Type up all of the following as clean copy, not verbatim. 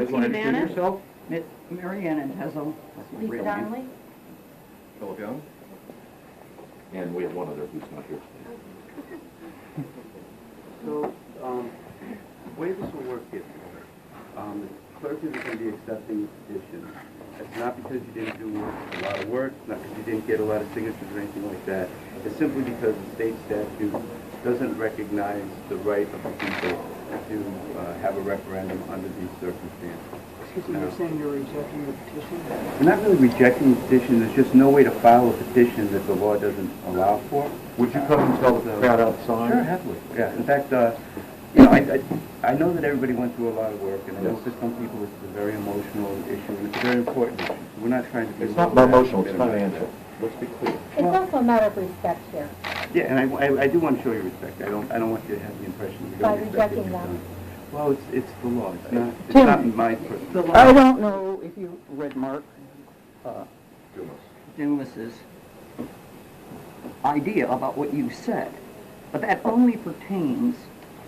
guys want to introduce Humana? yourself? Marianne and Tezo. That's my Lisa real name. Donnelly? Philip Young. And we have one other who's not here today. So, the way this will work is, the clerk isn't going to be accepting the petition. It's not because you didn't do a lot of work, it's not because you didn't get a lot of signatures or anything like that. It's simply because the state statute doesn't recognize the right of the people to have a referendum under these circumstances. Excuse me, you're saying you're rejecting the petition? We're not really rejecting the petition, there's just no way to file a petition that the law doesn't allow for. Would you come and tell the crowd outside? Sure, happily. Yeah, in fact, you know, I know that everybody went through a lot of work, and I know for some people it's a very emotional issue, and it's a very important issue. So we're not trying to be... It's not emotional, it's financial. Let's be clear. It's also a matter of respect here. Yeah, and I do want to show you respect. I don't want you to have the impression that we By don't respect rejecting what you've them. done. Well, it's the law. It's Tim, not my personal... I don't know if you read Mark Dumas. Dumas's idea about what you said, but that only pertains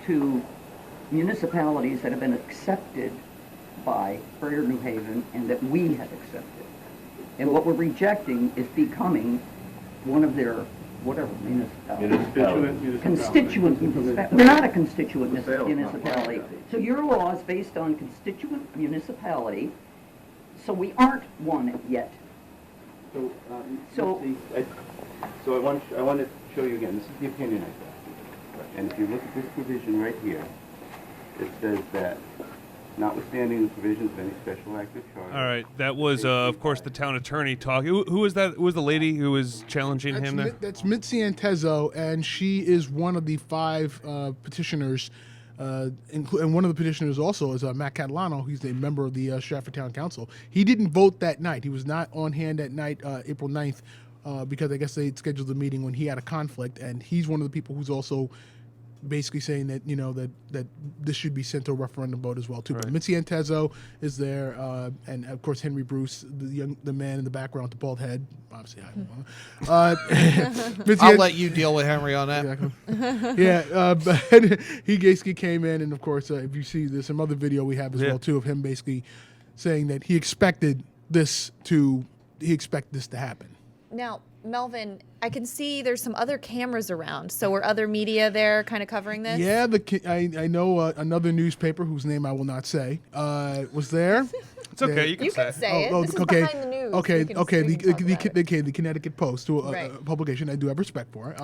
to municipalities that have been accepted by Greater New Haven and that we have accepted. And what we're rejecting is becoming one of their, whatever, municipality. Constituent municipality. We're not a constituent municipality. So your law is based on constituent municipality, so we aren't one yet. So, So- so I want to show you again. This is the opinion I got. And if you look at this provision right here, it says that notwithstanding the provisions of any special act or charter... All right, that was, of course, the town attorney talking. Who was that? Who was the lady who was challenging him there? That's Mitzi Antezo, and she is one of the 5 petitioners. And one of the petitioners also is Matt Catalano. He's a member of the Stratford Town Council. He didn't vote that night. He was not on hand that night, April 9th, because I guess they scheduled the meeting when he had a conflict. And he's one of the people who's also basically saying that, you know, that this should be sent to a referendum vote as well too. Right. But Mitzi Antezo is there, and of course Henry Bruce, the man in the background with the bald head. Obviously, I don't know. I'll let you deal with Henry on that. Exactly. Yeah, but he basically came in, and of course, if you see, there's some other video we have as well too of him basically saying that he expected this to happen. Now, Melvin, I can see there's some other cameras around. So were other media there kind of covering this? Yeah, I know another newspaper whose name I will not say was there. It's okay, you can You say can it. say it. This okay, is behind the news. okay, We can- okay. we can talk about it. The Connecticut Post, to a Right. publication I do have respect for.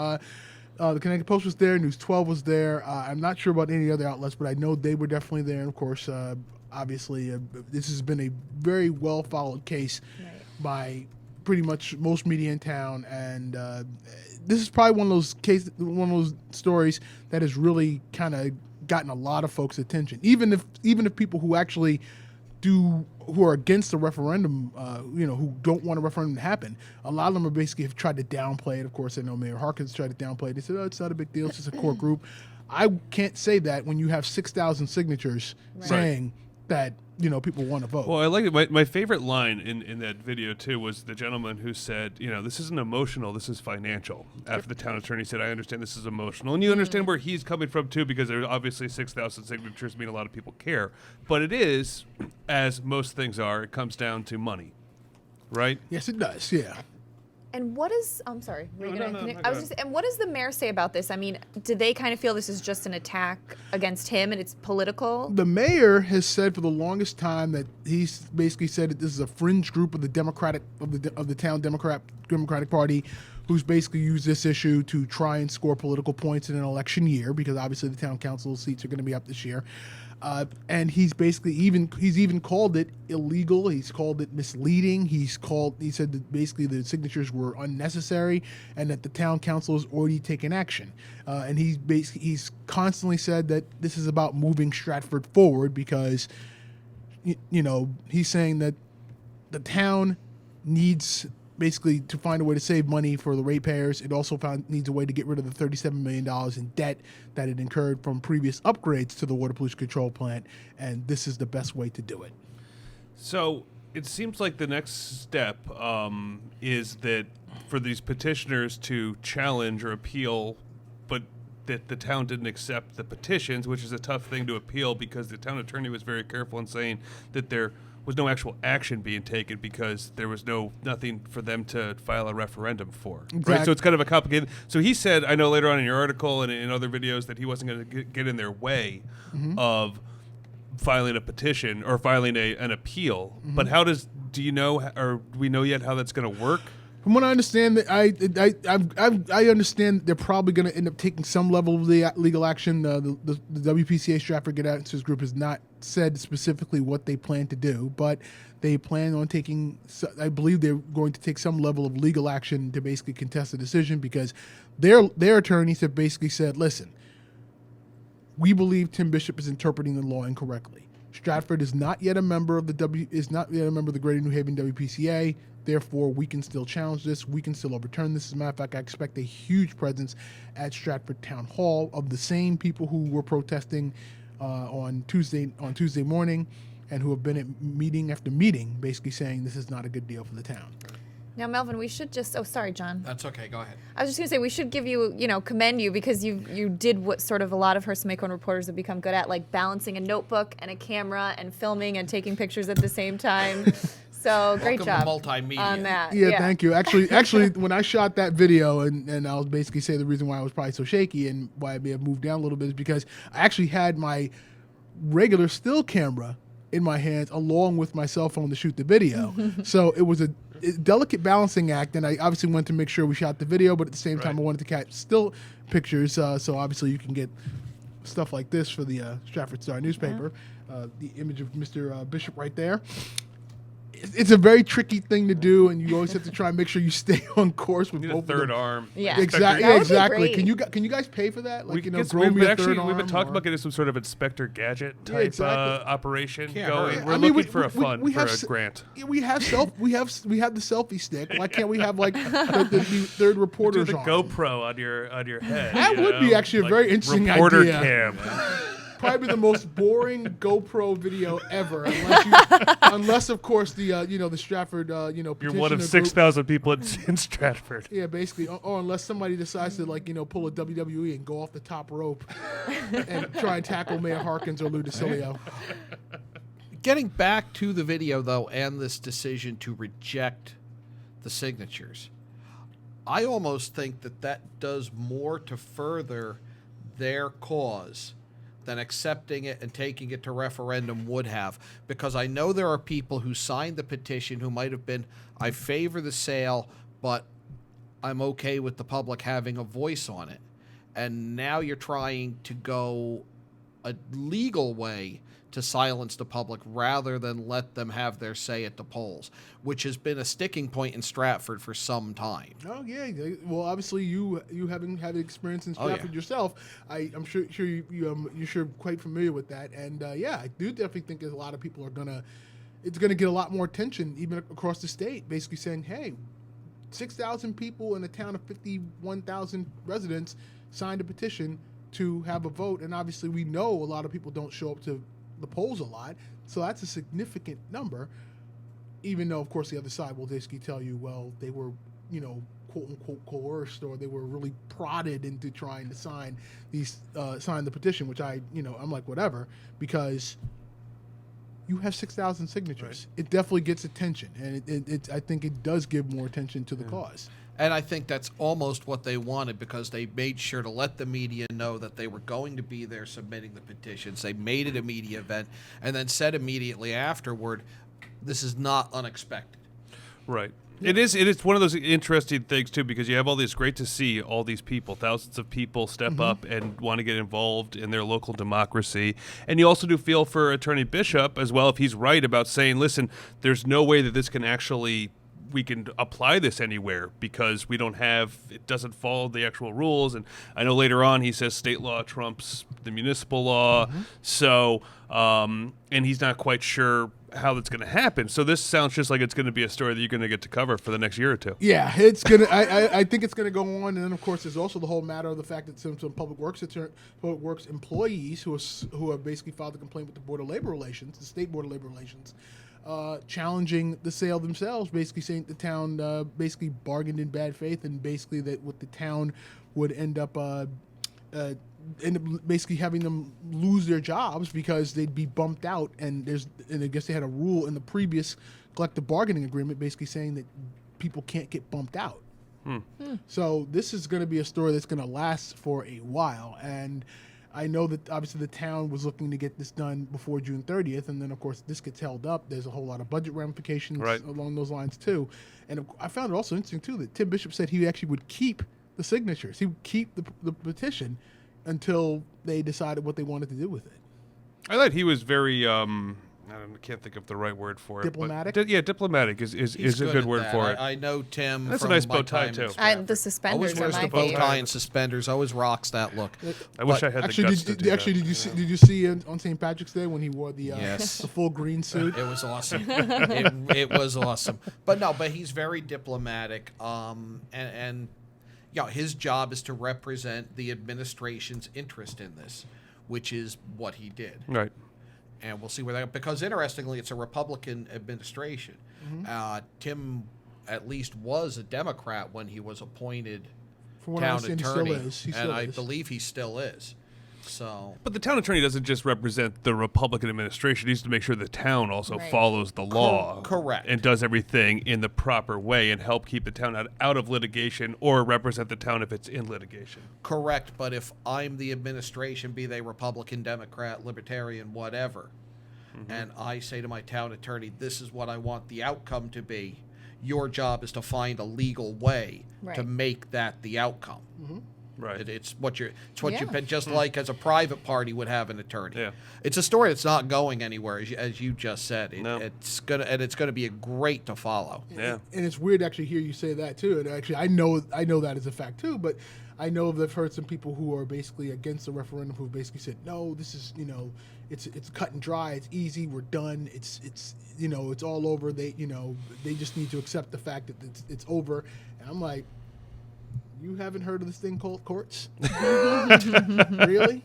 The Connecticut Post was there. News 12 was there. I'm not sure about any other outlets, but I know they were definitely there. And of course, obviously, this has been a very well followed case by pretty much most media in town, and this is probably one of those stories that has really kind of gotten a lot of folks' attention. Even if people who actually who are against the referendum, who don't want a referendum to happen, a lot of them are basically have tried to downplay it. Of course, I know Mayor Harkins tried to downplay it. They said, "Oh, it's not a big deal. It's just a core group." I can't say that when you have 6,000 signatures saying that people want to vote. Well, I like it. My favorite line in that video, too, was the gentleman who said, this isn't emotional, this is financial. After the town attorney said, I understand this is emotional. And you understand where he's coming from, too, because there's obviously 6,000 signatures mean a lot of people care. But it is, as most things are, it comes down to money, right? Yes, it does, yeah. And what is? I'm sorry. Were you No, gonna? no, I was just. And what does the mayor say about this? I mean, do they kind of feel this is just an attack against him and it's political? The mayor has said for the longest time that he's basically said that this is a fringe group of the town Democratic Party, who's basically used this issue to try and score political points in an election year, because obviously the town council seats are going to be up this year. And he's basically even called it illegal. He's called it misleading. He said that basically the signatures were unnecessary and that the town council has already taken action. And he's constantly said that this is about moving Stratford forward, because he's saying that the town needs basically to find a way to save money for the ratepayers. It also needs a way to get rid of the $37 million in debt that it incurred from previous upgrades to the water pollution control plant, and this is the best way to do it. So it seems like the next step is that for these petitioners to challenge or appeal, but that the town didn't accept the petitions, which is a tough thing to appeal because the town attorney was very careful in saying that there was no actual action being taken because there was nothing for them to file a referendum for. Exactly. Right? So it's kind of a complicated. So he said, I know later on in your article and in other videos that he wasn't going to get in their way of filing a petition or filing an appeal. But do you know, or do we know yet how that's going to work? From what I understand, that I understand they're probably going to end up taking some level of legal action. The WPCA Stratford Good Answers Group has not said specifically what they plan to do, but they plan on taking. I believe they're going to take some level of legal action to basically contest the decision because their attorneys have basically said, "Listen, we believe Tim Bishop is interpreting the law incorrectly. Stratford is not yet a member of the Greater New Haven WPCA." Therefore, we can still challenge this. We can still overturn this. As a matter of fact, I expect a huge presence at Stratford Town Hall of the same people who were protesting on Tuesday morning and who have been at meeting after meeting basically saying this is not a good deal for the town. Now, Melvin, we should just. Oh, sorry, John. That's okay. Go ahead. I was just going to say we should give you, commend you because you did what sort of a lot of Hersam Acorn reporters have become good at, like balancing a notebook and a camera and filming and taking pictures at the same time. So great job multimedia. on that. Yeah, thank you. Actually, when I shot that video, and I'll basically say the reason why I was probably so shaky and why I may have moved down a little bit is because I actually had my regular still camera in my hands along with my cell phone to shoot the video. So it was a delicate balancing act, and I obviously wanted to make sure we shot the video, but at the same time I wanted to catch still pictures, so obviously you can get stuff like this for the Stratford Star newspaper. The image of Mr. Bishop right there. It's a very tricky thing to do, and you always have to try and make sure you stay on course with You need both a third of them. arm. Yeah. Exactly. That would be Exactly. great. Can you guys pay for that? Like, We've grow me a third been arm talking or- about getting some sort of Inspector Gadget type exactly. operation Can't going. hurt. We're I mean, looking for a grant. Yeah, we have the selfie stick. Why can't we have like the third Do reporter's the arm? GoPro on your head. That you would be know? actually a Like very interesting reporter idea. cam. Probably the most boring GoPro video ever, unless of course the the Stratford You're petitioner one of group- 6,000 people in Stratford. Yeah, basically, or unless somebody decides to pull a WWE and go off the top rope and try and tackle Mayor Harkins or Lou DeCilio. Getting back to the video, though, and this decision to reject the signatures, I almost think that does more to further their cause than accepting it and taking it to referendum would have. Because I know there are people who signed the petition who might have been, I favor the sale, but I'm okay with the public having a voice on it. And now you're trying to go a legal way to silence the public rather than let them have their say at the polls, which has been a sticking point in Stratford for some time. Oh yeah, well obviously you having had experience in Oh, Stratford yeah. yourself, I'm sure you're quite familiar with that, and I do definitely think that a lot of people it's gonna get a lot more attention even across the state, basically saying, hey, 6,000 people in a town of 51,000 residents signed a petition to have a vote, and obviously we know a lot of people don't show up to the polls a lot, so that's a significant number, even though of course the other side will basically tell you, well, they were quote unquote coerced, or they were really prodded into trying to sign the petition, which I'm like, whatever, because you have 6,000 signatures. Right. It definitely gets attention, and I think it does give more attention to the cause. And I think that's almost what they wanted, because they made sure to let the media know that they were going to be there submitting the petitions. They made it a media event and then said immediately afterward, this is not unexpected. Right. It is one of those interesting things, too, because you have all this, great to see all these people, thousands of people step up and want to get involved in their local democracy. And you also do feel for Attorney Bishop as well, if he's right about saying, listen, there's no way that this can actually, we can apply this anywhere because it doesn't follow the actual rules. And I know later on he says state law trumps the municipal law. So, and he's not quite sure how that's going to happen. So this sounds just like it's going to be a story that you're going to get to cover for the next year or two. Yeah, it's gonna. I think it's going to go on, and then of course there's also the whole matter of the fact that some public works employees who have basically filed a complaint with the Board of Labor Relations, the State Board of Labor Relations, challenging the sale themselves, basically saying the town basically bargained in bad faith, and basically that what the town would end up ended up basically having them lose their jobs because they'd be bumped out, and I guess they had a rule in the previous collective bargaining agreement basically saying that people can't get bumped out. So this is going to be a story that's going to last for a while, and I know that obviously the town was looking to get this done before June 30th, and then of course this gets held up. There's a whole lot of budget ramifications along those lines too, and I found it also interesting too that Tim Bishop said he actually would keep the signatures. He would keep the petition until they decided what they wanted to do with it. I thought he was very I can't think of the right word for it. Diplomatic? But diplomatic is He's a good at word that. for it. I know Tim. That's a from nice my bow tie, time too. at Stratford. The suspenders Always are wears my the bow favorite. tie and suspenders. Always rocks that look. I wish I had the guts to do Actually, that. did you see on St. Patrick's Day when he wore the Yes. the full green suit? It was awesome. it was awesome. But he's very diplomatic. And his job is to represent the administration's interest in this, which is what he did. Right. And we'll see where that, because interestingly, it's a Republican administration. Tim at least was a Democrat when he was appointed From what I town understand, attorney, he still I is. believe he still is. So, But the town attorney doesn't just represent the Republican administration. He needs to make sure the town also Right. follows the law. correct. And does everything in the proper way and help keep the town out of litigation or represent the town if it's in litigation. correct. But if I'm the administration, be they Republican, Democrat, Libertarian, whatever, and I say to my town attorney, this is what I want the outcome to be, your job is to find a legal way to Right. make that the outcome. Right. It's what you've Yeah. been, just like as a private party would have an attorney. Yeah. It's a story that's not going anywhere, as you just said. No. It's gonna be a great to follow. Yeah. And it's weird to actually hear you say that too. And actually, I know that as a fact too. But I know that I've heard some people who are basically against the referendum who basically said, no, this is it's cut and dry. It's easy. We're done. It's it's all over. They just need to accept the fact that it's over. And I'm like, you haven't heard of this thing called courts? Really?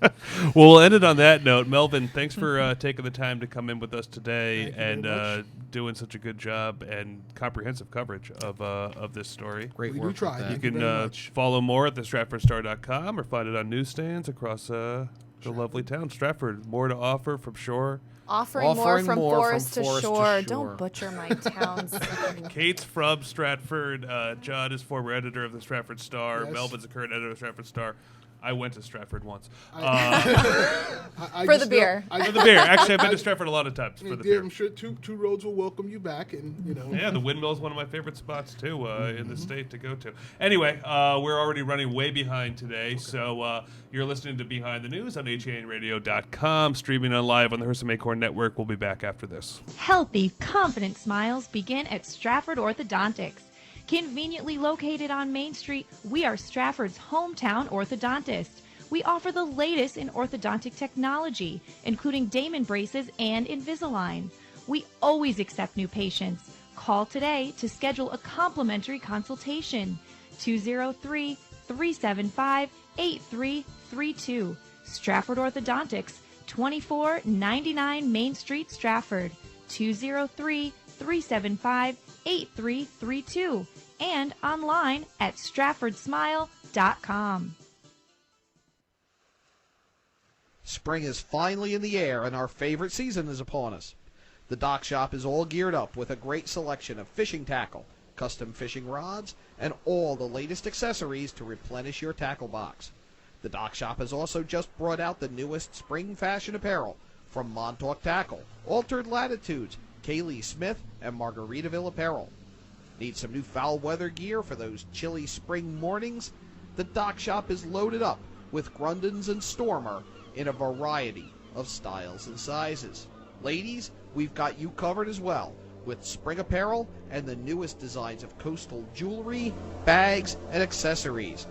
Well, we'll end it on that note. Melvin, thanks for taking the time to come in with us today Thank you very and doing such a good job and comprehensive coverage of this story. Great We do work. try. with that. You Thank you can very much. follow more at thestratfordstar.com or find it on newsstands across the lovely town. Stratford, more to offer from shore. Offering more from forest to forest to shore. shore. Don't butcher my towns. Kate's from Stratford. John is former editor of the Stratford Star. Yes. Melvin's a current editor of the Stratford Star. I went to Stratford once. I For just the beer. For the beer. Actually, I've been to Stratford a lot of times for the dear, beer. I'm sure two roads will welcome you back, and Yeah, the windmill is one of my favorite spots too in the state to go to. Anyway, we're already running way behind today, so you're listening to Behind the News on HANradio.com, streaming on live on the Hersam Acorn Network. We'll be back after this. Healthy, confident smiles begin at Stratford Orthodontics. Conveniently located on Main Street, we are Stratford's hometown orthodontist. We offer the latest in orthodontic technology, including Damon braces and Invisalign. We always accept new patients. Call today to schedule a complimentary consultation. 203-375-8332. Stratford Orthodontics, 2499 Main Street, Stratford. 203-375-8332. And online at stratfordsmile.com. Spring is finally in the air, and our favorite season is upon us. The Dock Shop is all geared up with a great selection of fishing tackle, custom fishing rods, and all the latest accessories to replenish your tackle box. The Dock Shop has also just brought out the newest spring fashion apparel from Montauk Tackle, Altered Latitudes, Kaylee Smith, and Margaritaville Apparel. Need some new foul weather gear for those chilly spring mornings? The Dock Shop is loaded up with Grundens and Stormer in a variety of styles and sizes. Ladies, we've got you covered as well with spring apparel and the newest designs of coastal jewelry, bags, and accessories.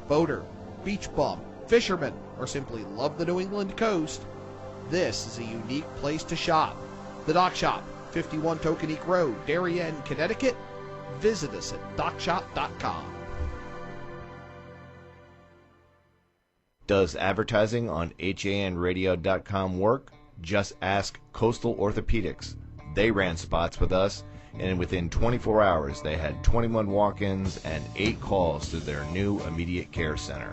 Boater, beach bum, fisherman, or simply love the New England coast, this is a unique place to shop. The Dock Shop, 51 Tokenique Road, Darien, Connecticut. Visit us at dockshop.com. Does advertising on HANradio.com work? Just ask Coastal Orthopedics. They ran spots with us, and within 24 hours they had 21 walk-ins and 8 calls to their new immediate care center.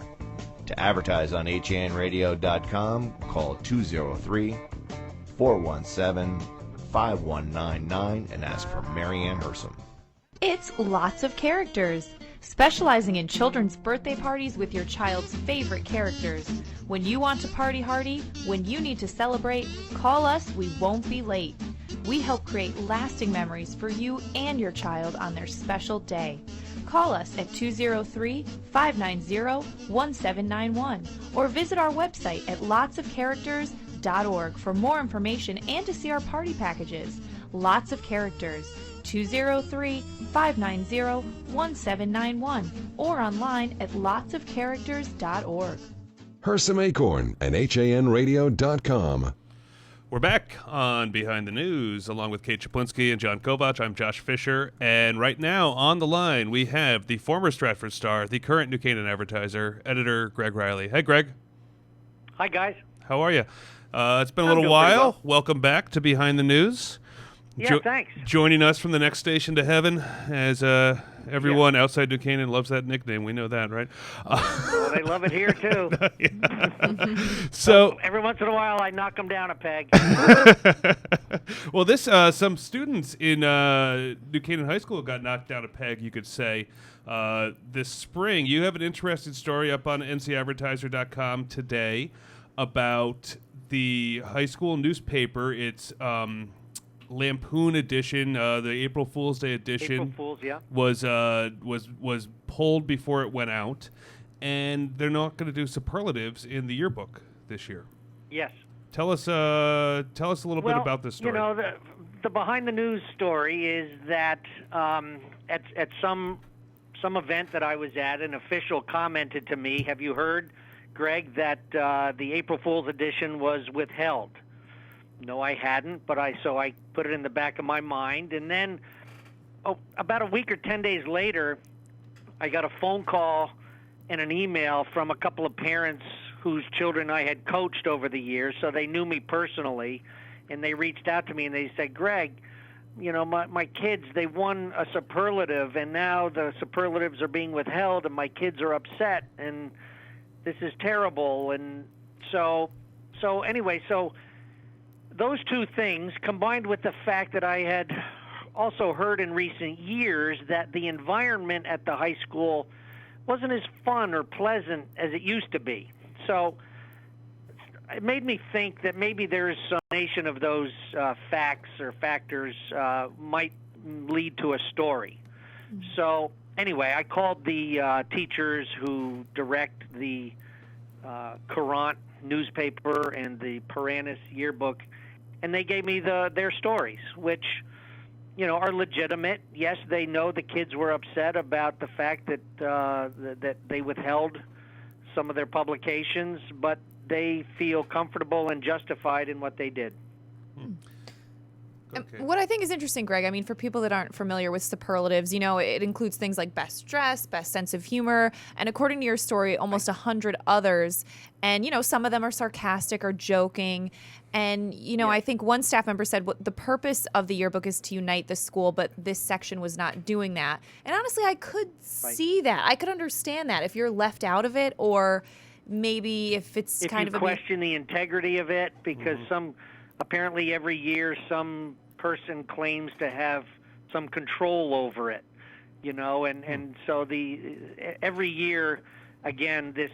To advertise on HANradio.com, call 203-417-5199 and ask for Marianne Hersam. It's Lots of Characters, specializing in children's birthday parties with your child's favorite characters. When you want to party hardy, when you need to celebrate, call us, we won't be late. We help create lasting memories for you and your child on their special day. Call us at 203-590-1791 or visit our website at lotsofcharacters.org for more information and to see our party packages. Lots of Characters, 203-590-1791 or online at lotsofcharacters.org. Hersam Acorn and HANradio.com. We're back on Behind the News, along with Kate Chaplinsky and John Kovach. I'm Josh Fisher, and right now on the line we have the former Stratford Star, the current New Canaan Advertiser, editor Greg Riley. Hey, Greg. Hi, guys. How are you? It's been a I'm little doing while. pretty Welcome back to Behind the News. Yeah, thanks. Joining us from the next station to heaven, as everyone outside New Canaan loves that nickname. We know that, right? Well, they love it here, too. So every once in a while, I knock them down a peg. Well, some students in New Canaan High School got knocked down a peg, you could say, this spring. You have an interesting story up on ncadvertiser.com today about the high school newspaper. It's Lampoon edition, the April Fool's Day edition. April Fool's, yeah. was pulled before it went out, and they're not going to do superlatives in the yearbook this year. Yes. Tell us a little bit about this story. You know, the behind the news story is that at some event that I was at, an official commented to me, "Have you heard, Greg, that the April Fool's edition was withheld?" No, I hadn't, so I put it in the back of my mind. And then about a week or 10 days later, I got a phone call and an email from a couple of parents whose children I had coached over the years, so they knew me personally, and they reached out to me and they said, "Greg, you know, my kids, they won a superlative, and now the superlatives are being withheld, and my kids are upset, and this is terrible." And so those two things, combined with the fact that I had also heard in recent years that the environment at the high school wasn't as fun or pleasant as it used to be. So it made me think that maybe there's some combination of those facts or factors might lead to a story. Mm-hmm. So anyway, I called the teachers who direct the Courant newspaper and the Paranis yearbook, and they gave me their stories, which, you know, are legitimate. Yes, they know the kids were upset about the fact that that they withheld some of their publications, but they feel comfortable and justified in what they did. Okay. What I think is interesting, Greg, I mean, for people that aren't familiar with superlatives, you know, it includes things like best dress, best sense of humor, and according to your story, almost 100 others. And, you know, some of them are sarcastic or joking. And, you know, I think one staff member said the purpose of the yearbook is to unite the school, but this section was not doing that. And honestly, I could see that. I could understand that if you're left out of it, or maybe if it's kind of if you question the integrity of it, because apparently every year some person claims to have some control over it, you know, and so every year, again, this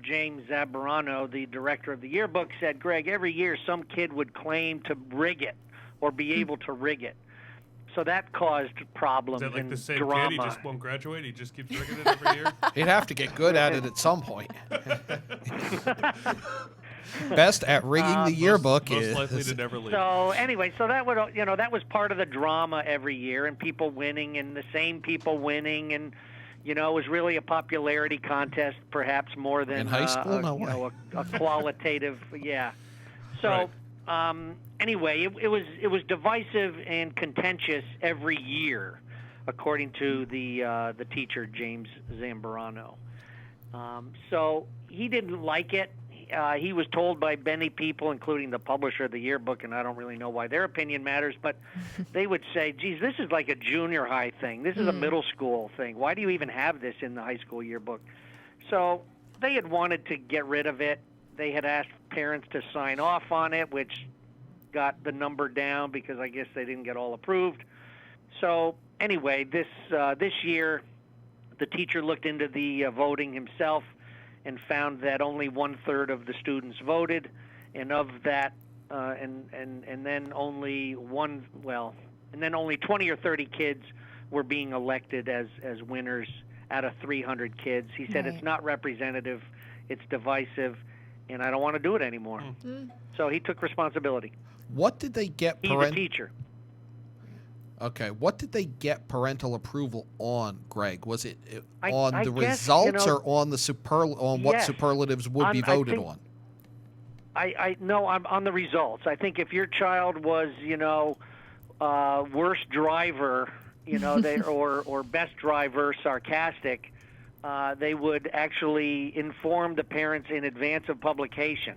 James Zambrano, the director of the yearbook, said, "Greg, every year some kid would claim to rig it or be able to rig it." So that caused problems Is that like and the same drama. kid? He just won't graduate? He just keeps rigging it every year? He'd have to get good at it at some point. Best at rigging the yearbook most likely to never leave. So anyway, that was part of the drama every year, and people winning, and the same people winning, and you know, it was really a popularity contest, perhaps more than in high school. a qualitative, yeah. So anyway, it was divisive and contentious every year, according to the teacher James Zambrano. So he didn't like it. He was told by many people, including the publisher of the yearbook, and I don't really know why their opinion matters, but they would say, "Geez, this is like a junior high thing. This is a middle school thing. Why do you even have this in the high school yearbook?" So they had wanted to get rid of it. They had asked parents to sign off on it, which got the number down because I guess they didn't get all approved. So anyway, this year, the teacher looked into the voting himself and found that only 1/3 of the students voted, and of that, and then only 20 or 30 kids were being elected as winners out of 300 kids. He said It's not representative, it's divisive, and I don't want to do it anymore. So he took responsibility. What did they get? He's a teacher. Okay, what did they get parental approval on, Greg? Was it I the guess, results or on the what Yes. superlatives would be voted on? No, I'm on the results. I think if your child was, worst driver, or best driver, sarcastic, they would actually inform the parents in advance of publication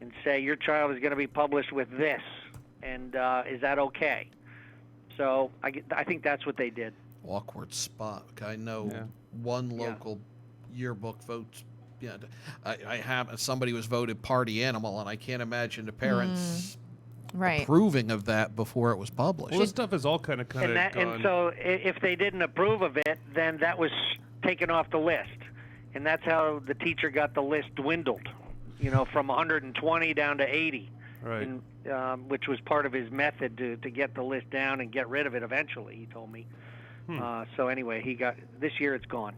and say your child is going to be published with this, and is that okay? So I think that's what they did. Awkward spot. I know one local yearbook votes. Yeah, I have somebody was voted party animal, and I can't imagine the parents approving of that before it was published. Well, this stuff is all kind of gone. And so if they didn't approve of it, then that was taken off the list, and that's how the teacher got the list dwindled, from 120 down to 80. Right. Which was part of his method to get the list down and get rid of it eventually, he told me. So anyway, this year it's gone.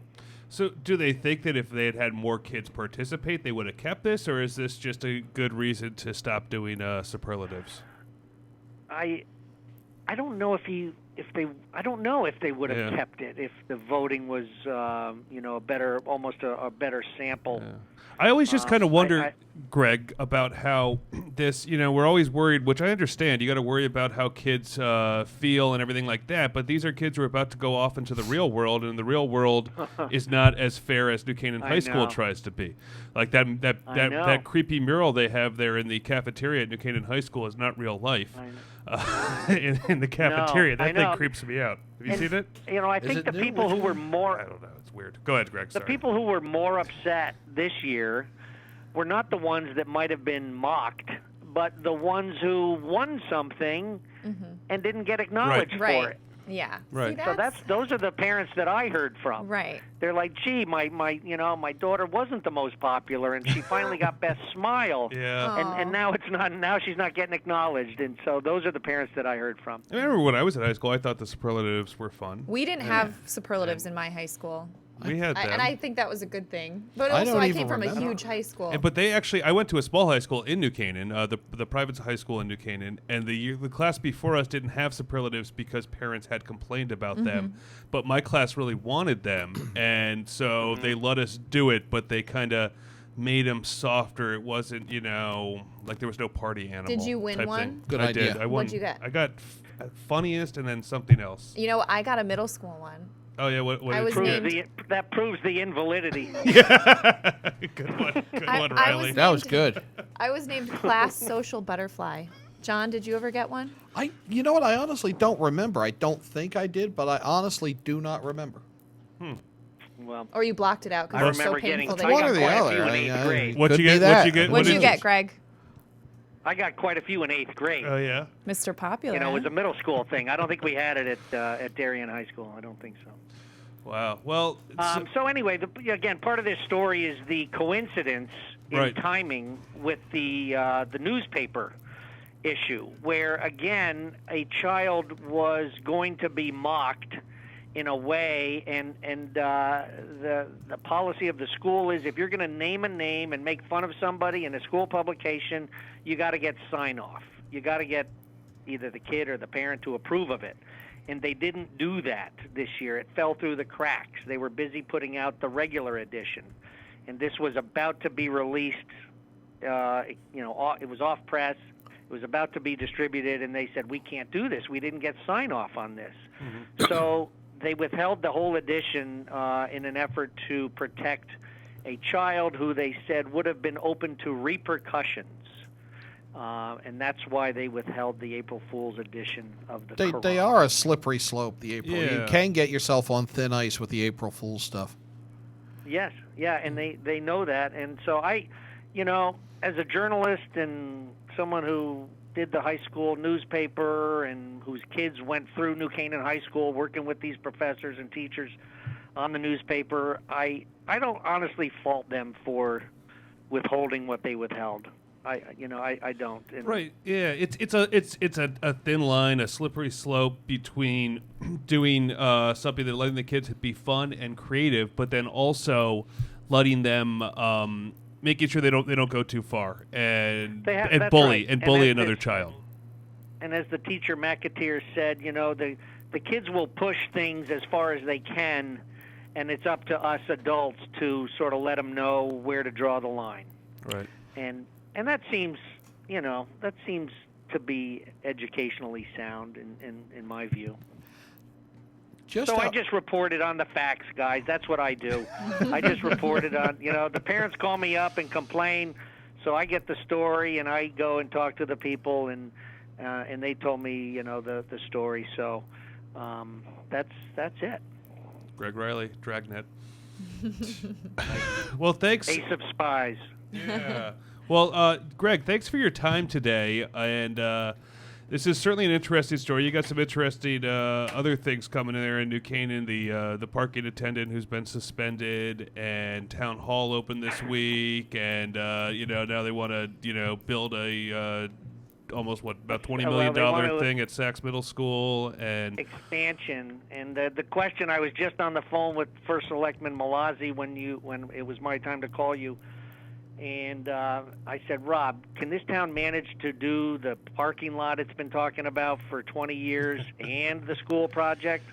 So do they think that if they had had more kids participate, they would have kept this, or is this just a good reason to stop doing superlatives? I don't know if they would have kept it if the voting was almost a better sample. Yeah. I always just kind of wonder, Greg, about how this, we're always worried, which I understand. You got to worry about how kids feel and everything like that. But these are kids who are about to go off into the real world, and the real world is not as fair as New Canaan High School tries to be. Like that creepy mural they have there in the cafeteria at New Canaan High School is not real life. In the cafeteria, that thing creeps me out. Have you seen it? I think the people who were more... I don't know. It's weird. Go ahead, Greg. The people who were more upset this year were not the ones that might have been mocked, but the ones who won something and didn't get acknowledged for it. Yeah. Right. See, those are the parents that I heard from. Right. They're like, gee, my daughter wasn't the most popular, and she finally got best smile. Yeah. And now it's not. Now she's not getting acknowledged, and so those are the parents that I heard from. I remember when I was in high school, I thought the superlatives were fun. We didn't have superlatives in my high school. We had them. And I think that was a good thing. But also, I came from a huge high school. But they actually, I went to a small high school in New Canaan, the private high school in New Canaan, and the class before us didn't have superlatives because parents had complained about them. But my class really wanted them, and so they let us do it, but they kind of made them softer. It wasn't, like there was no party animal. Did you win one? Thing. Good I idea. did. I won. What'd you get? I got funniest and then something else. I got a middle school one. Oh yeah, what I was named, that proves the invalidity. Yeah, good one, Riley. That was good. I was named class social butterfly. John, did you ever get one? You know what? I honestly don't remember. I don't think I did, but I honestly do not remember. Well, or you blocked it out I because it was so remember getting painful. one or the other. What'd you get? What'd you get, Greg? I got quite a few in 8th grade. Oh yeah, Mr. Popular. It was a middle school thing. I don't think we had it at Darien High School. I don't think so. Wow. Well. So anyway, again, part of this story is the coincidence in timing with the newspaper issue, where again a child was going to be mocked in a way, and the policy of the school is if you're going to name a name and make fun of somebody in a school publication, you got to get sign off. You got to get either the kid or the parent to approve of it. And they didn't do that this year. It fell through the cracks. They were busy putting out the regular edition, and this was about to be released. It was off press. It was about to be distributed, and they said, we can't do this. We didn't get sign off on this. So they withheld the whole edition in an effort to protect a child who they said would have been open to repercussions. And that's why they withheld the April Fool's edition of the Quran. They are a slippery slope, the April. You can get yourself on thin ice with the April Fool's stuff. Yes, yeah, and they know that, and so as a journalist and someone who did the high school newspaper and whose kids went through New Canaan High School working with these professors and teachers on the newspaper, I don't honestly fault them for withholding what they withheld. I don't. And right. Yeah. It's a thin line, a slippery slope between doing something that letting the kids be fun and creative, but then also letting them making sure they don't go too far and bully another child. And as the teacher McAteer said, the kids will push things as far as they can, and it's up to us adults to sort of let them know where to draw the line. Right. And that seems to be educationally sound in my view. I just reported on the facts, guys. That's what I do. I just reported on, the parents call me up and complain, so I get the story and I go and talk to the people and they told me, the story. So that's it. Greg Riley, Dragnet. Well, thanks. Ace of Spies. Yeah. Well, Greg, thanks for your time today, and this is certainly an interesting story. You got some interesting other things coming in there in New Canaan. The parking attendant who's been suspended, and town hall open this week, and now they want to build a almost about $20 million thing at Sachs Middle School and expansion. And the question, I was just on the phone with First Selectman Malazzi when it was my time to call you. And I said, Rob, can this town manage to do the parking lot it's been talking about for 20 years and the school project?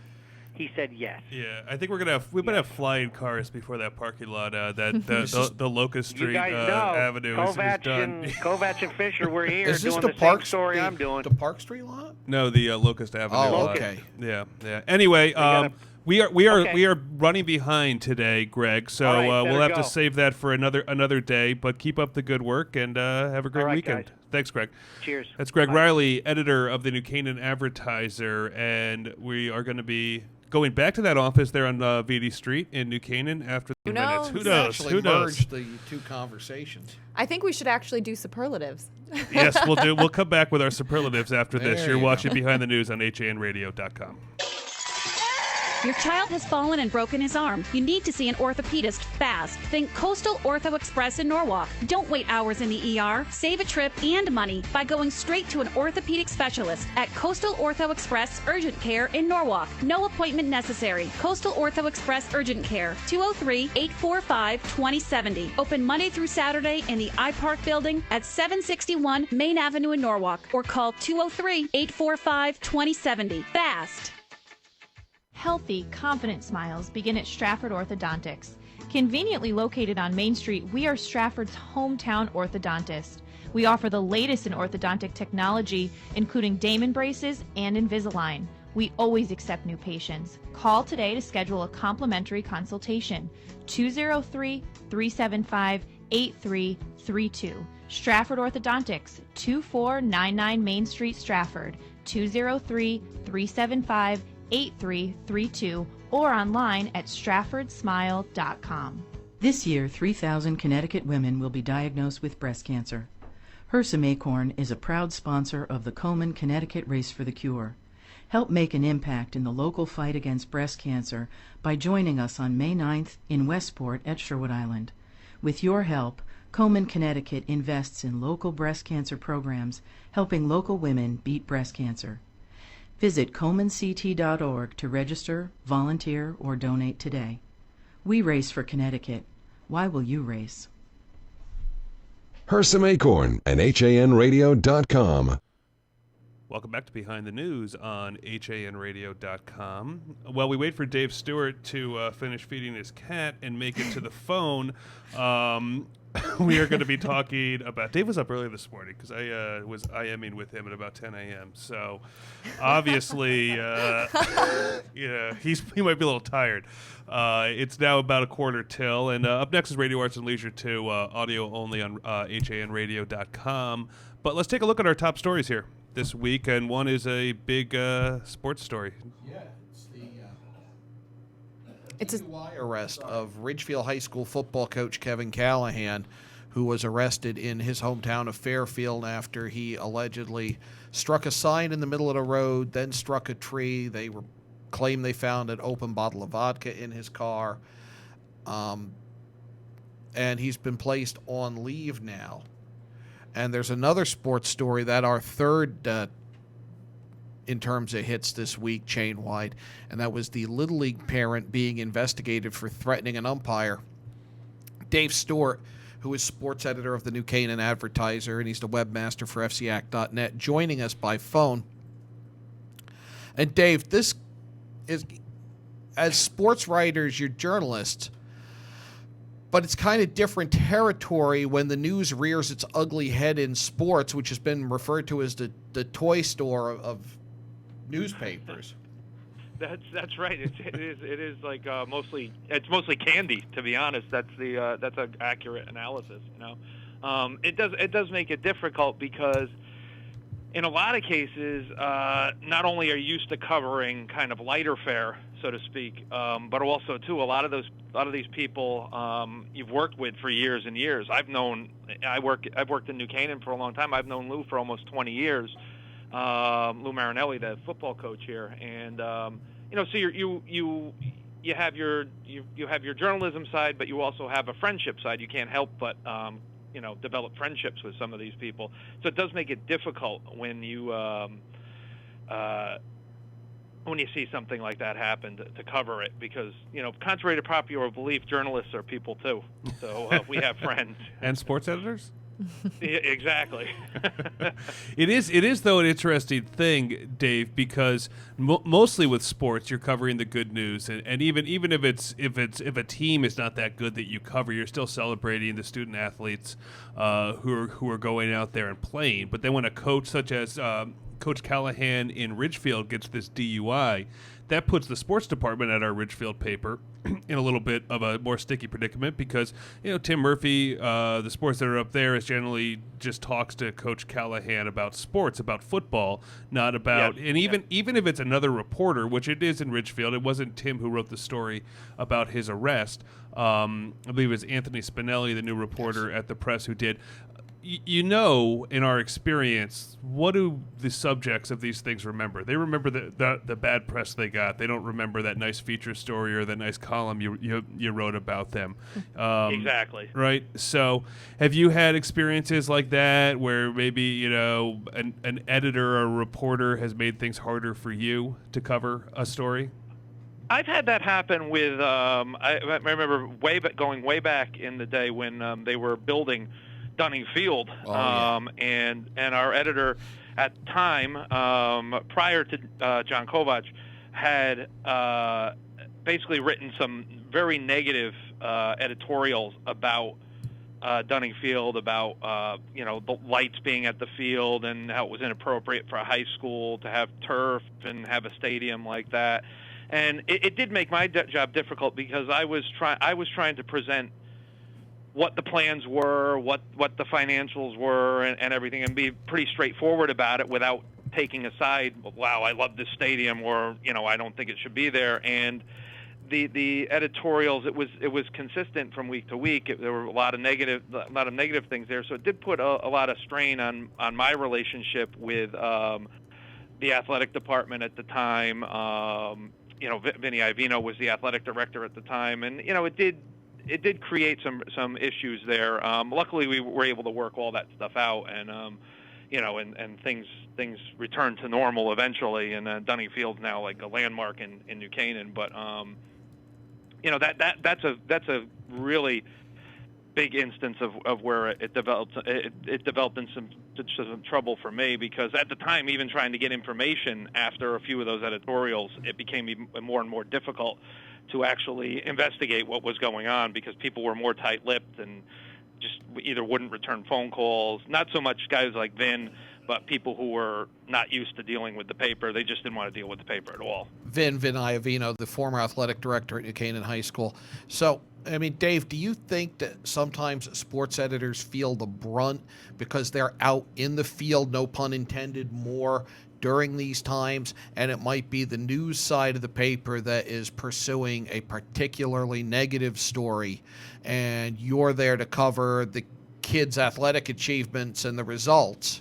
He said yes. Yeah, I think we better have flying cars before that parking lot. The Locust Street you guys know, Avenue is done. Kovach and Fisher were here is this doing the same story I'm doing. The Park Street lot? No, the Locust Avenue lot. Okay. Yeah. Anyway, we are running behind today, Greg. So we'll have to save that for another day. But keep up the good work and have a great weekend. Guys. Thanks, Greg. Cheers. That's Greg Bye. Riley, editor of the New Canaan Advertiser, and we are going to be going back to that office there on VD Street in New Canaan after the minutes. Who knows? Who knows? Merge the two conversations. I think we should actually do superlatives. Yes, we'll do. We'll come back with our superlatives after this. There You're you watching go. Behind the News on HANradio.com. Your child has fallen and broken his arm. You need to see an orthopedist fast. Think Coastal Ortho Express in Norwalk. Don't wait hours in the ER. Save a trip and money by going straight to an orthopedic specialist at Coastal Ortho Express Urgent Care in Norwalk. No appointment necessary. Coastal Ortho Express Urgent Care, 203-845-2070. Open Monday through Saturday in the iPark building at 761 Main Avenue in Norwalk, or call 203-845-2070. Fast. Healthy, confident smiles begin at Stratford Orthodontics. Conveniently located on Main Street, we are Stratford's hometown orthodontist. We offer the latest in orthodontic technology, including Damon braces and Invisalign. We always accept new patients. Call today to schedule a complimentary consultation. 203-375-8332. Stratford Orthodontics, 2499 Main Street, Stratford. 203-375-8332. 8332 or online at stratfordsmile.com. This year, 3,000 Connecticut women will be diagnosed with breast cancer. Hersam Acorn is a proud sponsor of the Komen Connecticut Race for the Cure. Help make an impact in the local fight against breast cancer by joining us on May 9th in Westport at Sherwood Island. With your help, Komen Connecticut invests in local breast cancer programs, helping local women beat breast cancer. Visit KomenCT.org to register, volunteer, or donate today. We race for Connecticut. Why will you race? Hersam Acorn and HANradio.com. Welcome back to Behind the News on HANradio.com. While we wait for Dave Stewart to finish feeding his cat and make it to the phone, we are going to be talking about... Dave was up early this morning because I was IMing with him at about 10 a.m. So obviously, he might be a little tired. It's now about 1:45, and up next is Radio Arts and Leisure 2, audio only on HANradio.com. But let's take a look at our top stories here this week, and one is a big sports story. Yeah, It's a DUI arrest of Ridgefield High School football coach Kevin Callahan, who was arrested in his hometown of Fairfield after he allegedly struck a sign in the middle of the road, then struck a tree. They claim they found an open bottle of vodka in his car. And he's been placed on leave now. And there's another sports story that our third in terms of hits this week chain-wide, and that was the Little League parent being investigated for threatening an umpire. Dave Stewart, who is sports editor of the New Canaan Advertiser, and he's the webmaster for FCAC.net, joining us by phone. And Dave, this is, as sports writers, you're journalists, but it's kind of different territory when the news rears its ugly head in sports, which has been referred to as the toy store of newspapers. That's right. It is like mostly candy, to be honest. That's an accurate analysis. It does make it difficult because in a lot of cases, not only are you used to covering kind of lighter fare, so to speak, but also too a lot of these people you've worked with for years and years. I've worked in New Canaan for a long time. I've known Lou for almost 20 years. Lou Marinelli, the football coach here, and so you have your journalism side, but you also have a friendship side. You can't help but develop friendships with some of these people. So it does make it difficult when you see something like that happen to cover it, because contrary to popular belief, journalists are people too. So we have friends and sports editors. Yeah, exactly. It is though an interesting thing, Dave, because mostly with sports you're covering the good news, and even if a team is not that good that you cover, you're still celebrating the student athletes who are going out there and playing. But then when a coach such as Coach Callahan in Ridgefield gets this DUI, that puts the sports department at our Ridgefield paper in a little bit of a more sticky predicament, because Tim Murphy, the sports editor up there, is generally just talks to Coach Callahan about sports, about football, not about and even if it's another reporter, which it is in Ridgefield, it wasn't Tim who wrote the story about his arrest. I believe it was Anthony Spinelli, the new reporter at the Press, who did. In our experience, what do the subjects of these things remember? They remember the bad press they got. They don't remember that nice feature story or that nice column you wrote about them. Exactly. Right? So have you had experiences like that where maybe, an editor or a reporter has made things harder for you to cover a story? I've had that happen with, I remember going way back in the day when they were building Dunning Field, and our editor at the time, prior to John Kovach, had basically written some very negative editorials about Dunning Field, about the lights being at the field and how it was inappropriate for a high school to have turf and have a stadium like that. And it did make my job difficult, because I was trying to present what the plans were, what the financials were, and everything, and be pretty straightforward about it without taking a side. Wow, I love this stadium, or I don't think it should be there. And the editorials, it was consistent from week to week. There were a lot of negative things there. So it did put a lot of strain on my relationship with the athletic department at the time. Vinny Ivino was the athletic director at the time, and it did create some issues there. Luckily, we were able to work all that stuff out, and and things returned to normal eventually. And Dunning Field's now like a landmark in New Canaan. But that's a really big instance of where it developed in some trouble for me, because at the time, even trying to get information after a few of those editorials, it became even more and more difficult to actually investigate what was going on, because people were more tight-lipped and just either wouldn't return phone calls. Not so much guys like Vin, but people who were not used to dealing with the paper. They just didn't want to deal with the paper at all. Vin Iovino, the former athletic director at New Canaan High School. So, Dave, do you think that sometimes sports editors feel the brunt because they're out in the field, no pun intended, more during these times, and it might be the news side of the paper that is pursuing a particularly negative story, and you're there to cover the kids' athletic achievements and the results.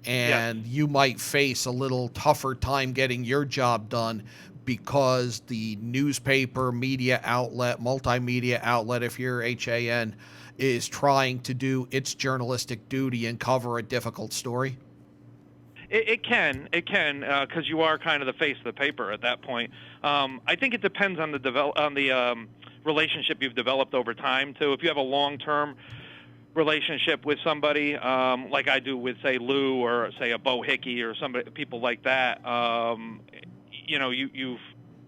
And you might face a little tougher time getting your job done because the newspaper, media outlet, multimedia outlet, if you're HAN, is trying to do its journalistic duty and cover a difficult story? It can, because you are kind of the face of the paper at that point. I think it depends on the relationship you've developed over time too. If you have a long-term relationship with somebody, like I do with, say, Lou or say a Bo Hickey or people like that,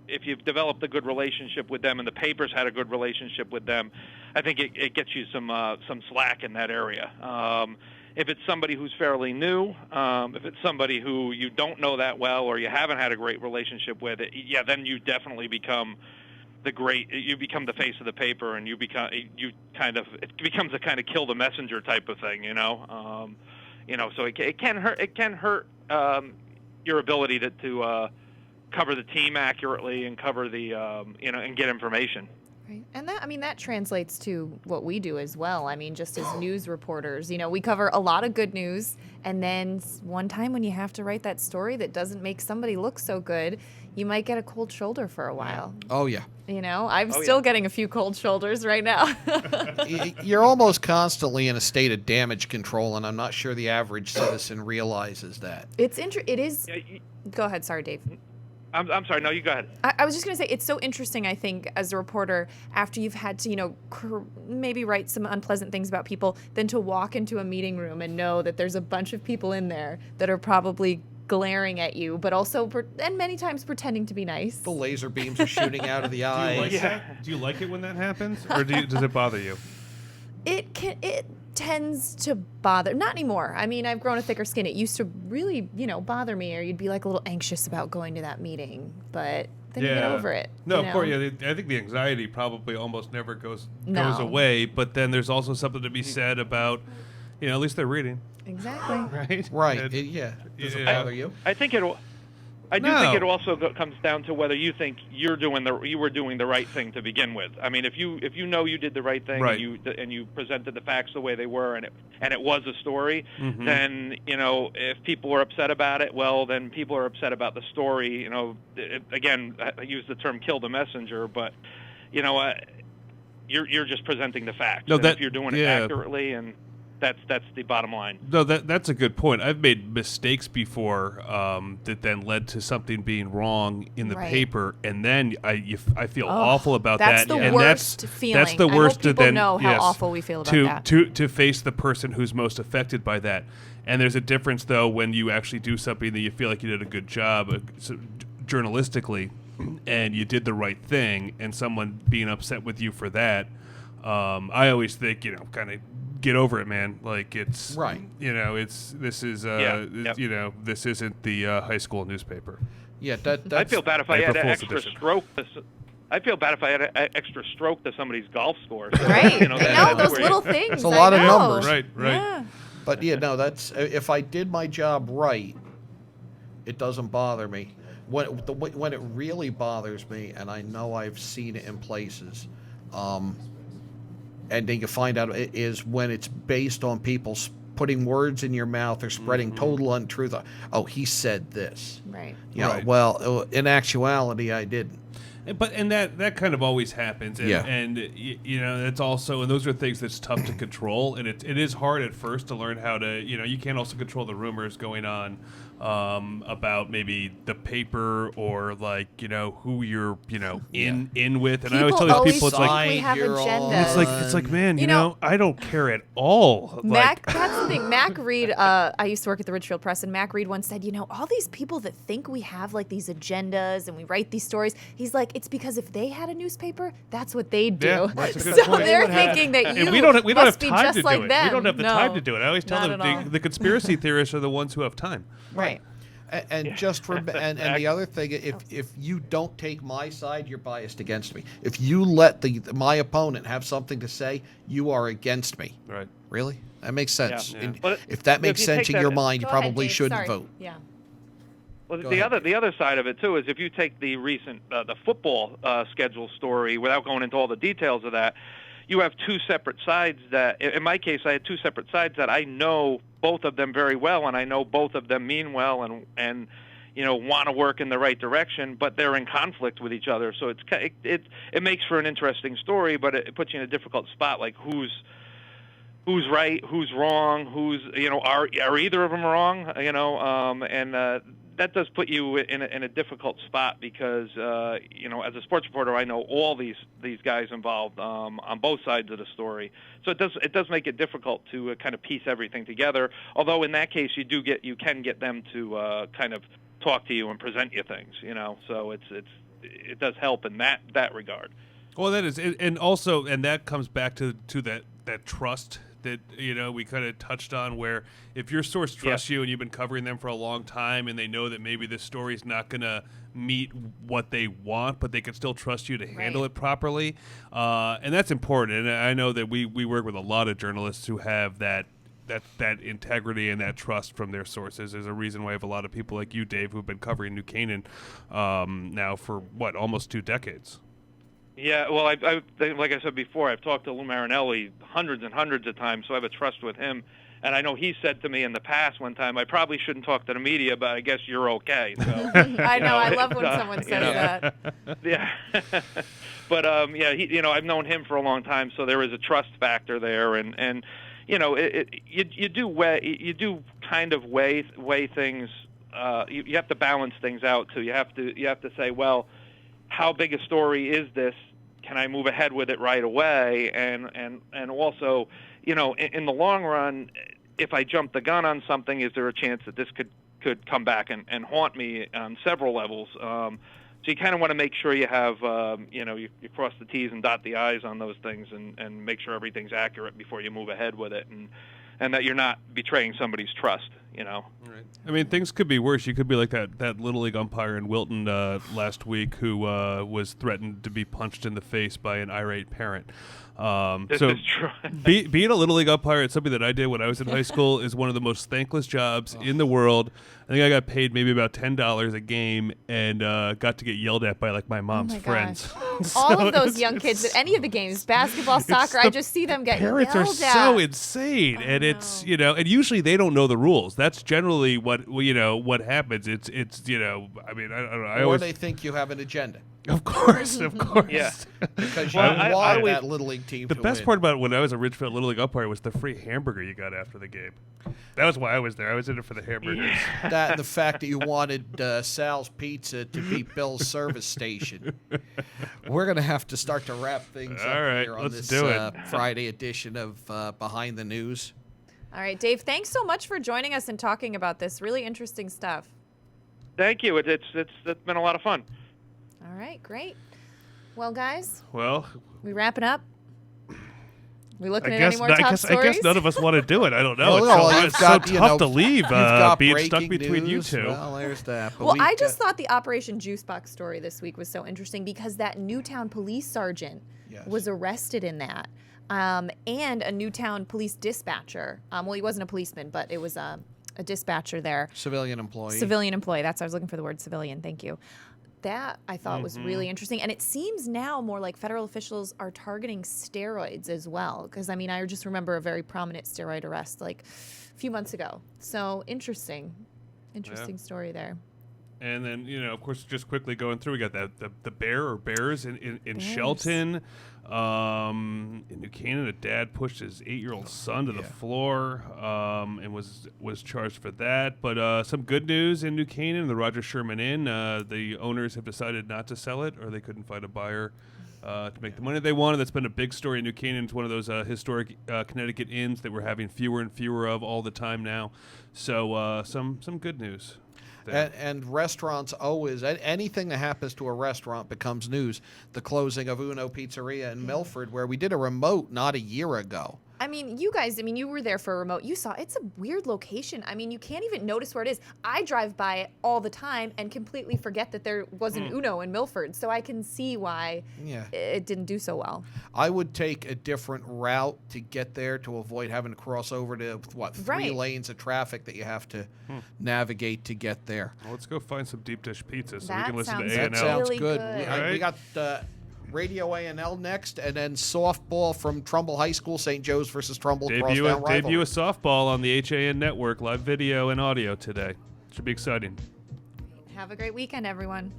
if you've developed a good relationship with them and the paper's had a good relationship with them, I think it gets you some slack in that area. If it's somebody who's fairly new, if it's somebody who you don't know that well or you haven't had a great relationship with, then you definitely become the face of the paper, and it becomes a kind of kill the messenger type of thing, so it can hurt your ability to cover the team accurately and cover the and get information. Right. And that translates to what we do as well. Just as news reporters, we cover a lot of good news, and then one time when you have to write that story that doesn't make somebody look so good, you might get a cold shoulder for a while. Oh, yeah. I'm still getting a few cold shoulders right now. You're almost constantly in a state of damage control, and I'm not sure the average citizen realizes that. It is. Go ahead. Sorry, Dave. I'm sorry. No, you go ahead. I was just going to say, it's so interesting, I think, as a reporter, after you've had to, maybe write some unpleasant things about people, then to walk into a meeting room and know that there's a bunch of people in there that are probably glaring at you, but also, and many times pretending to be nice. The laser beams are shooting out of the eyes. Do you like it when that happens, or does it bother you? It tends to bother. Not anymore. I've grown a thicker skin. It used to really, bother me, or you'd be like a little anxious about going to that meeting, but then you get over it. No, of course. Yeah, I think the anxiety probably almost never goes away. But then there's also something to be said about, at least they're reading. Exactly. Right. Right. Does it bother you? I think think it also comes down to whether you think you were doing the right thing to begin with. If you know you did the right thing, right, and you presented the facts the way they were, and it was a story, then if people were upset about it, well, then people are upset about the story. Again, I use the term "kill the messenger," but you're just presenting the facts. No, if you're doing it accurately and. That's the bottom line. No, that's a good point. I've made mistakes before that then led to something being wrong in the paper, and then I feel awful about that. That's the worst feeling. That's the worst. I hope people know how awful we feel about that. To face the person who's most affected by that. And there's a difference, though, when you actually do something that you feel like you did a good job journalistically, and you did the right thing, and someone being upset with you for that. I always think, kind of get over it, man. Like, it's right. This isn't the high school newspaper. Yeah, that's I feel bad if I had an extra stroke. I feel bad if I had an extra stroke to somebody's golf score. So, right. Those little things. It's a lot of numbers. Right. Yeah. But that's if I did my job right, it doesn't bother me. When it really bothers me, and I know I've seen it in places, and then you find out it is when it's based on people putting words in your mouth or spreading total untruth. Oh, he said this. Right. Well, in actuality, I didn't. But that kind of always happens, and it's also, and those are things that's tough to control, and it is hard at first to learn how to, you can't also control the rumors going on about maybe the paper or who you're in with, and people I always tell these people it's like we have agendas. It's like man, I don't care at all. Mac, that's the thing. Mac Reed, I used to work at the Ridgefield Press, and Mac Reed once said, all these people that think we have these agendas and we write these stories. He's like, it's because if they had a newspaper, that's what they'd do. Yeah, that's a good so point. they're thinking that you we don't have must be time just to do like it. them. We don't have the No, time to do it. I always tell not them the conspiracy theorists are the ones who have time. Right. And just and the other thing, if you don't take my side, you're biased against me. If you let my opponent have something to say, you are against me. Right. Really? That makes sense. Yeah. If that makes sense in your mind, you probably shouldn't vote. Yeah. Well, Go the ahead. the other side of it too is if you take the recent the football schedule story, without going into all the details of that, you have two separate sides that, in my case, I had two separate sides that I know both of them very well, and I know both of them mean well and want to work in the right direction, but they're in conflict with each other. So it makes for an interesting story, but it puts you in a difficult spot, like who's right, who's wrong, are either of them wrong, and that does put you in a difficult spot because as a sports reporter, I know all these guys involved on both sides of the story. So it does make it difficult to kind of piece everything together. Although in that case, you can get them to kind of talk to you and present you things. So it does help in that regard. Well, that is, and also, and that comes back to that trust that we kind of touched on, where if your source trusts you and you've been covering them for a long time and they know that maybe this story's not going to meet what they want, but they can still trust you to handle it properly, and that's important. And I know that we work with a lot of journalists who have that integrity and that trust from their sources. There's a reason why I have a lot of people like you, Dave, who've been covering New Canaan now for almost 2 decades. Yeah, well, I like I said before, I've talked to Lou Marinelli hundreds and hundreds of times, so I have a trust with him. And I know he said to me in the past one time, I probably shouldn't talk to the media, but I guess you're okay. So, I know, I love when someone says that. Yeah. But, I've known him for a long time, so there is a trust factor there. And you do kind of weigh things. You have to balance things out, too. You have to say, well, how big a story is this? Can I move ahead with it right away? And also, in the long run, if I jump the gun on something, is there a chance that this could come back and haunt me on several levels? So you kind of want to make sure you have, you cross the T's and dot the I's on those things and make sure everything's accurate before you move ahead with it, and that you're not betraying somebody's trust. Right. I mean, things could be worse. You could be like that Little League umpire in Wilton last week who was threatened to be punched in the face by an irate parent. This is true. Being a Little League umpire, it's something that I did when I was in high school, is one of the most thankless jobs in the world. I think I got paid maybe about $10 a game and got to get yelled at by my mom's friends. All of those young kids at any of the games, basketball, soccer, I just see them get parents yelled are at. so insane, and it's and usually they don't know the rules. That's generally what happens. It's I mean, I don't know. Or they think you have an agenda. Of course. Yeah. Because you want that Little League team The to best win. part about when I was a Ridgefield Little League umpire was the free hamburger you got after the game. That was why I was there. I was in it for the hamburgers. That and the fact that you wanted Sal's Pizza to be Bill's service station. We're going to have to start to wrap things up here on let's this do it. Friday edition of Behind the News. All right, Dave, thanks so much for joining us and talking about this. Really interesting stuff. Thank you. It's been a lot of fun. All right, great. Well, guys, Well, we wrapping up? We looking I at guess any more top stories? I guess none of us want to do it. I don't know. Well, It's you've so got, tough to leave you've got being stuck breaking between news. you two. Well, there's that. But Well, we've I just got- thought the Operation Juicebox story this week was so interesting because that Newtown police sergeant was arrested in that. And a Newtown police dispatcher. Well, he wasn't a policeman, but it was a dispatcher there. Civilian employee. Civilian employee. That's I was looking for the word civilian. Thank you. That I thought was really interesting. And it seems now more like federal officials are targeting steroids as well. Because, I mean, I just remember a very prominent steroid arrest like a few months ago. So interesting. Interesting story there. And then, of course, just quickly going through, we got the bears in Shelton. In New Canaan, a dad pushed his 8-year-old son to the floor and was charged for that. But some good news in New Canaan, the Roger Sherman Inn, the owners have decided not to sell it, or they couldn't find a buyer to make the money they wanted. That's been a big story in New Canaan. It's one of those historic Connecticut inns that we're having fewer and fewer of all the time now. So some good news. And restaurants always, anything that happens to a restaurant becomes news. The closing of Uno Pizzeria in Milford, where we did a remote not a year ago. I mean, you guys, you were there for a remote. You saw it's a weird location. I mean, you can't even notice where it is. I drive by it all the time and completely forget that there was an Uno in Milford. So I can see why it didn't do so well. I would take a different route to get there to avoid having to cross over to, 3 lanes of traffic that you have to navigate to get there. Well, let's go find some deep dish pizza so That we can listen to sounds A&L. That sounds really good. good. We got Radio A&L next, and then softball from Trumbull High School, St. Joe's versus Trumbull crosstown rivalry. Debut a softball on the HAN network, live video and audio today. Should be exciting. Have a great weekend, everyone.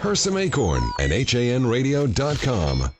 Hersam Acorn and HANradio.com.